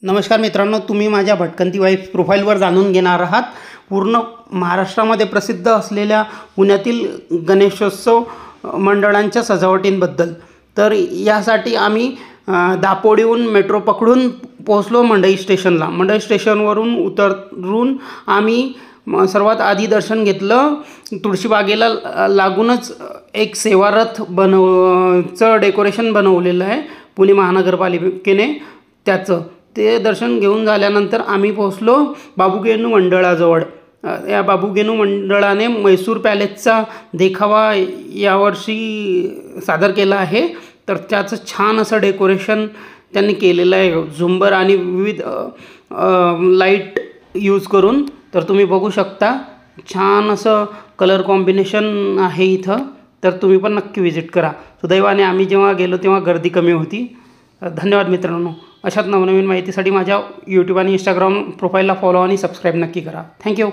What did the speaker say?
नमस्कार मित्रांनो, तुम्ही माझ्या भटकंती वाईफ प्रोफाईलवर जाणून घेणार आहात पूर्ण महाराष्ट्रामध्ये प्रसिद्ध असलेल्या पुण्यातील गणेशोत्सव मंडळांच्या सजावटींबद्दल। तर यासाठी आम्ही दापोडीहून मेट्रो पकडून पोहोचलो मंडई स्टेशनला। मंडई स्टेशनवरून उतरून आम्ही सर्वात आधी दर्शन घेतलं तुळशीबागेला लागूनच एक सेवारथ चं डेकोरेशन बनवलेलं आहे पुणे महानगरपालिकेने। त्याचं ते दर्शन घेऊन झाल्यानंतर आम्ही पोहोचलो बाबूगेनू मंडळाजवळ। या बाबूगेनू मंडळाने मैसूर पॅलेसचा देखावा यावर्षी सादर केला आहे। तर त्याचं छान असं डेकोरेशन त्यांनी केलेलं आहे झुंबर आणि विविध लाईट यूज करून। तर तुम्ही बघू शकता छान असं कलर कॉम्बिनेशन आहे इथं। तर तुम्ही पण नक्की विजिट करा। सुदैवाने आम्ही जेव्हा गेलो तेव्हा गर्दी कमी होती। धन्यवाद मित्रांनो। अशाच नवनवीन माहितीसाठी माझ्या यूट्यूब आणि इंस्टाग्राम प्रोफाईलला फॉलो आणि सबस्क्राईब नक्की करा। थँक्यू।